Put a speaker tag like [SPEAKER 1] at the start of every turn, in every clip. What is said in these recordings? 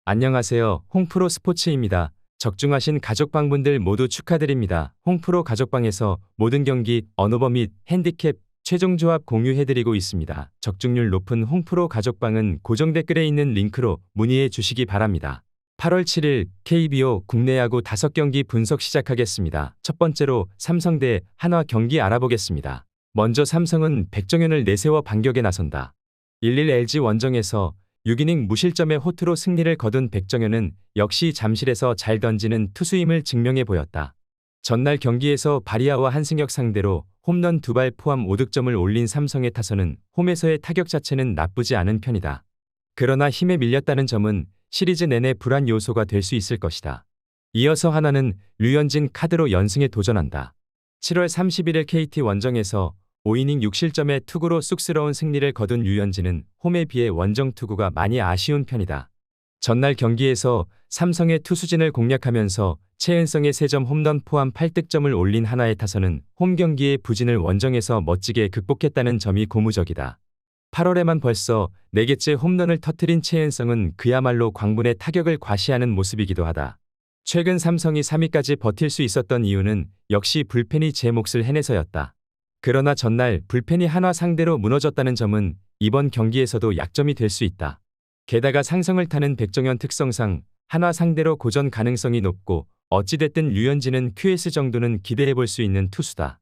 [SPEAKER 1] 안녕하세요. 홍프로 스포츠입니다. 적중하신 가족방분들 모두 축하드립니다. 홍프로 가족방에서 모든 경기, 언오버 및 핸디캡, 최종 조합 공유해드리고 있습니다. 적중률 높은 홍프로 가족방은 고정 댓글에 있는 링크로 문의해 주시기 바랍니다. 8월 7일 KBO 국내 야구 5경기 분석 시작하겠습니다. 첫 번째로 삼성 대 한화 경기 알아보겠습니다. 먼저 삼성은 백정현을 내세워 반격에 나선다. 1-1 LG 원정에서 6이닝 무실점의 호투로 승리를 거둔 백정현은 역시 잠실에서 잘 던지는 투수임을 증명해 보였다. 전날 경기에서 바리아와 한승혁 상대로 홈런 2발 포함 5득점을 올린 삼성의 타선은 홈에서의 타격 자체는 나쁘지 않은 편이다. 그러나 힘에 밀렸다는 점은 시리즈 내내 불안 요소가 될 수 있을 것이다. 이어서 한화는 류현진 카드로 연승에 도전한다. 7월 31일 KT 원정에서 5이닝 6실점의 투구로 쑥스러운 승리를 거둔 류현진은 홈에 비해 원정 투구가 많이 아쉬운 편이다. 전날 경기에서 삼성의 투수진을 공략하면서 최은성의 3점 홈런 포함 8득점을 올린 한화의 타선은 홈 경기의 부진을 원정에서 멋지게 극복했다는 점이 고무적이다. 8월에만 벌써 4개째 홈런을 터뜨린 최은성은 그야말로 광분의 타격을 과시하는 모습이기도 하다. 최근 삼성이 3위까지 버틸 수 있었던 이유는 역시 불펜이 제 몫을 해내서였다. 그러나 전날 불펜이 한화 상대로 무너졌다는 점은 이번 경기에서도 약점이 될 수 있다. 게다가 상성을 타는 백정현 특성상 한화 상대로 고전 가능성이 높고 어찌됐든 류현진은 QS 정도는 기대해볼 수 있는 투수다.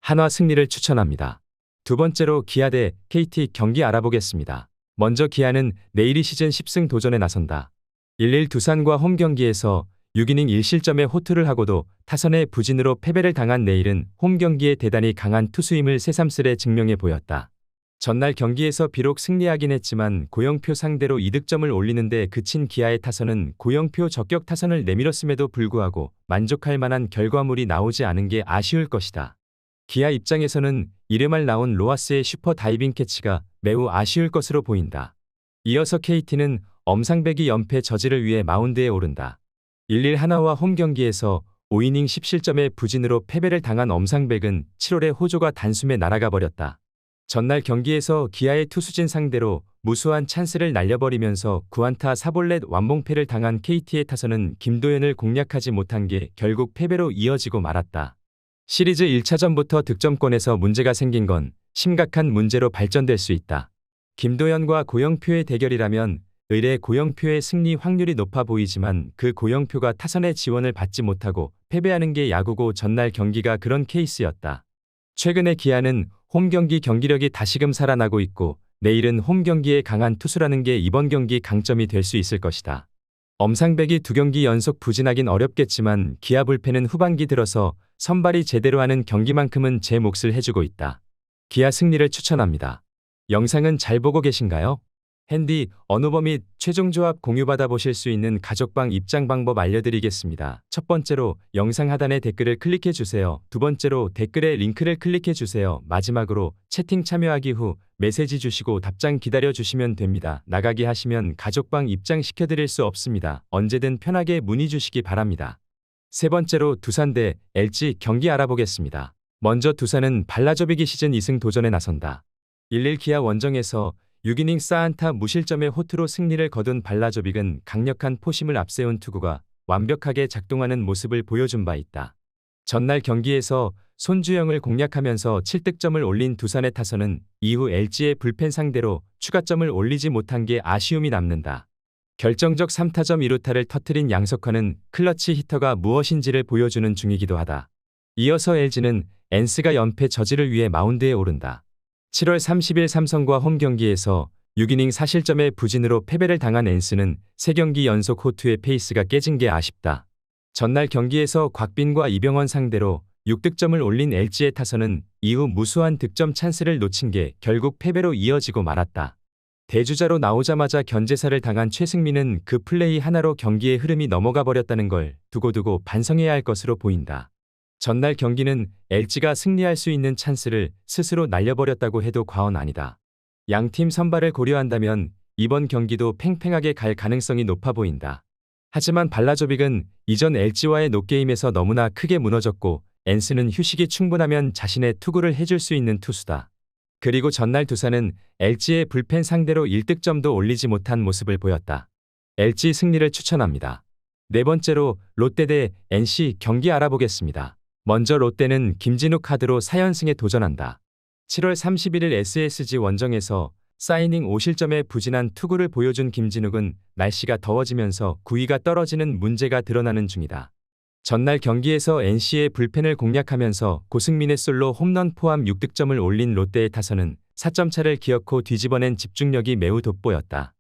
[SPEAKER 1] 한화 승리를 추천합니다. 두 번째로 기아 대 KT 경기 알아보겠습니다. 먼저 기아는 내일이 시즌 10승 도전에 나선다. 1-1 두산과 홈 경기에서 6이닝 1실점의 호투를 하고도 타선의 부진으로 패배를 당한 내일은 홈 경기에 대단히 강한 투수임을 새삼스레 증명해 보였다. 전날 경기에서 비록 승리하긴 했지만 고영표 상대로 2득점을 올리는데 그친 기아의 타선은 고영표 저격 타선을 내밀었음에도 불구하고 만족할 만한 결과물이 나오지 않은 게 아쉬울 것이다. 기아 입장에서는 1회 말 나온 로하스의 슈퍼 다이빙 캐치가 매우 아쉬울 것으로 보인다. 이어서 KT는 엄상백이 연패 저지를 위해 마운드에 오른다. 1-1 한화와 홈 경기에서 5이닝 10실점의 부진으로 패배를 당한 엄상백은 7월에 호조가 단숨에 날아가 버렸다. 전날 경기에서 기아의 투수진 상대로 무수한 찬스를 날려버리면서 9안타 4볼넷 완봉패를 당한 KT의 타선은 김도현을 공략하지 못한 게 결국 패배로 이어지고 말았다. 시리즈 1차전부터 득점권에서 문제가 생긴 건 심각한 문제로 발전될 수 있다. 김도현과 고영표의 대결이라면 의례 고영표의 승리 확률이 높아 보이지만 그 고영표가 타선의 지원을 받지 못하고 패배하는 게 야구고 전날 경기가 그런 케이스였다. 최근에 기아는 홈 경기 경기력이 다시금 살아나고 있고 내일은 홈 경기에 강한 투수라는 게 이번 경기 강점이 될 수 있을 것이다. 엄상백이 2경기 연속 부진하긴 어렵겠지만 기아 불펜은 후반기 들어서 선발이 제대로 하는 경기만큼은 제 몫을 해주고 있다. 기아 승리를 추천합니다. 영상은 잘 보고 계신가요? 핸디, 언오버 및 최종 조합 공유받아 보실 수 있는 가족방 입장 방법 알려드리겠습니다. 첫 번째로 영상 하단에 댓글을 클릭해 주세요. 두 번째로 댓글에 링크를 클릭해 주세요. 마지막으로 채팅 참여하기 후 메시지 주시고 답장 기다려 주시면 됩니다. 나가기 하시면 가족방 입장 시켜드릴 수 없습니다. 언제든 편하게 문의 주시기 바랍니다. 세 번째로 두산 대 LG 경기 알아보겠습니다. 먼저 두산은 발라조비기 시즌 2승 도전에 나선다. 1-1 기아 원정에서 6이닝 4안타 무실점의 호투로 승리를 거둔 발라조빅은 강력한 포심을 앞세운 투구가 완벽하게 작동하는 모습을 보여준 바 있다. 전날 경기에서 손주영을 공략하면서 7득점을 올린 두산의 타선은 이후 LG의 불펜 상대로 추가점을 올리지 못한 게 아쉬움이 남는다. 결정적 3타점 2루타를 터뜨린 양석환은 클러치 히터가 무엇인지를 보여주는 중이기도 하다. 이어서 LG는 엔스가 연패 저지를 위해 마운드에 오른다. 7월 30일 삼성과 홈 경기에서 6이닝 4실점의 부진으로 패배를 당한 엔스는 3경기 연속 호투의 페이스가 깨진 게 아쉽다. 전날 경기에서 곽빈과 이병헌 상대로 6득점을 올린 LG의 타선은 이후 무수한 득점 찬스를 놓친 게 결국 패배로 이어지고 말았다. 대주자로 나오자마자 견제사를 당한 최승민은 그 플레이 하나로 경기의 흐름이 넘어가 버렸다는 걸 두고두고 반성해야 할 것으로 보인다. 전날 경기는 LG가 승리할 수 있는 찬스를 스스로 날려버렸다고 해도 과언 아니다. 양팀 선발을 고려한다면 이번 경기도 팽팽하게 갈 가능성이 높아 보인다. 하지만 발라조빅은 이전 LG와의 노게임에서 너무나 크게 무너졌고 엔스는 휴식이 충분하면 자신의 투구를 해줄 수 있는 투수다. 그리고 전날 두산은 LG의 불펜 상대로 1득점도 올리지 못한 모습을 보였다. LG 승리를 추천합니다. 네 번째로 롯데 대 NC 경기 알아보겠습니다. 먼저 롯데는 김진욱 카드로 4연승에 도전한다. 7월 31일 SSG 원정에서 사이닝 5실점의 부진한 투구를 보여준 김진욱은 날씨가 더워지면서 구위가 떨어지는 문제가 드러나는 중이다. 전날 경기에서 NC의 불펜을 공략하면서 고승민의 솔로 홈런 포함 6득점을 올린 롯데의 타선은 4점 차를 기어코 뒤집어낸 집중력이 매우 돋보였다.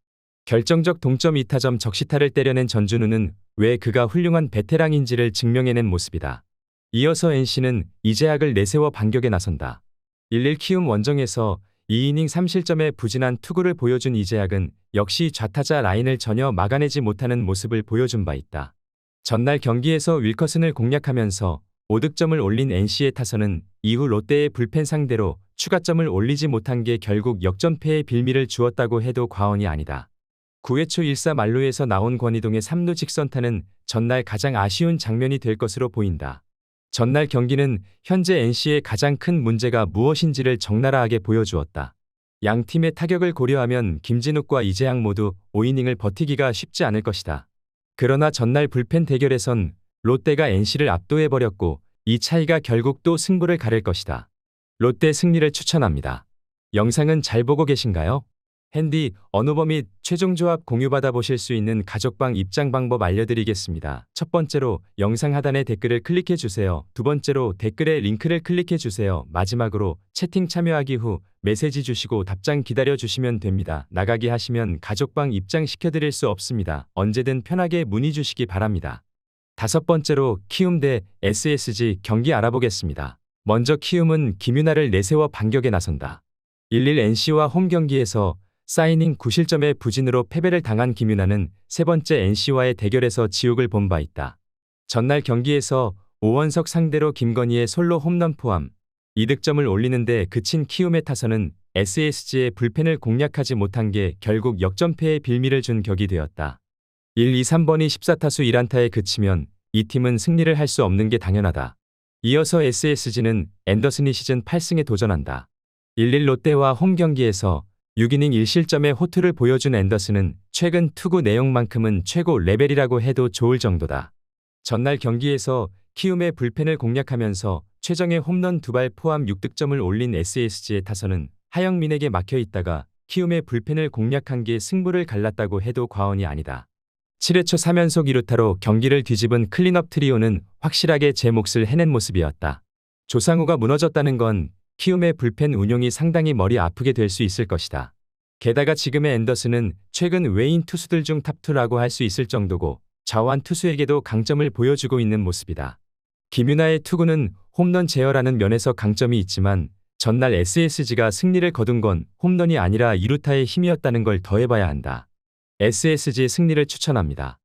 [SPEAKER 1] 결정적 동점 2타점 적시타를 때려낸 전준우는 왜 그가 훌륭한 베테랑인지를 증명해낸 모습이다. 이어서 NC는 이재학을 내세워 반격에 나선다. 1-1 키움 원정에서 2이닝 3실점의 부진한 투구를 보여준 이재학은 역시 좌타자 라인을 전혀 막아내지 못하는 모습을 보여준 바 있다. 전날 경기에서 윌커슨을 공략하면서 5득점을 올린 NC의 타선은 이후 롯데의 불펜 상대로 추가점을 올리지 못한 게 결국 역전패의 빌미를 주었다고 해도 과언이 아니다. 9회 초 1사 만루에서 나온 권희동의 3루 직선타는 전날 가장 아쉬운 장면이 될 것으로 보인다. 전날 경기는 현재 NC의 가장 큰 문제가 무엇인지를 적나라하게 보여주었다. 양 팀의 타격을 고려하면 김진욱과 이재학 모두 5이닝을 버티기가 쉽지 않을 것이다. 그러나 전날 불펜 대결에선 롯데가 NC를 압도해버렸고 이 차이가 결국 또 승부를 가릴 것이다. 롯데 승리를 추천합니다. 영상은 잘 보고 계신가요? 핸디, 언어버 및 최종 조합 공유받아 보실 수 있는 가족방 입장 방법 알려드리겠습니다. 첫 번째로 영상 하단의 댓글을 클릭해 주세요. 두 번째로 댓글에 링크를 클릭해 주세요. 마지막으로 채팅 참여하기 후 메시지 주시고 답장 기다려 주시면 됩니다. 나가기 하시면 가족방 입장시켜 드릴 수 없습니다. 언제든 편하게 문의 주시기 바랍니다. 다섯 번째로 키움 대 SSG 경기 알아보겠습니다. 먼저 키움은 김윤아를 내세워 반격에 나선다. 1-1 NC와 홈 경기에서 사이닝 9실점의 부진으로 패배를 당한 김윤아는 세 번째 NC와의 대결에서 지옥을 본 바 있다. 전날 경기에서 오원석 상대로 김건희의 솔로 홈런 포함 2득점을 올리는데 그친 키움의 타선은 SSG의 불펜을 공략하지 못한 게 결국 역전패의 빌미를 준 격이 되었다. 1, 2, 3번이 14타수 1안타에 그치면 이 팀은 승리를 할 수 없는 게 당연하다. 이어서 SSG는 앤더슨이 시즌 8승에 도전한다. 1-1 롯데와 홈 경기에서 6이닝 1실점의 호투를 보여준 앤더슨은 최근 투구 내용만큼은 최고 레벨이라고 해도 좋을 정도다. 전날 경기에서 키움의 불펜을 공략하면서 최정의 홈런 2발 포함 6득점을 올린 SSG의 타선은 하영민에게 막혀 있다가 키움의 불펜을 공략한 게 승부를 갈랐다고 해도 과언이 아니다. 7회 초 3연속 2루타로 경기를 뒤집은 클린업 트리오는 확실하게 제 몫을 해낸 모습이었다. 조상우가 무너졌다는 건 키움의 불펜 운용이 상당히 머리 아프게 될 수 있을 것이다. 게다가 지금의 앤더슨은 최근 외인 투수들 중 탑2라고 할 수 있을 정도고 좌완 투수에게도 강점을 보여주고 있는 모습이다. 김윤아의 투구는 홈런 제어라는 면에서 강점이 있지만 전날 SSG가 승리를 거둔 건 홈런이 아니라 2루타의 힘이었다는 걸 더해봐야 한다. SSG의 승리를 추천합니다.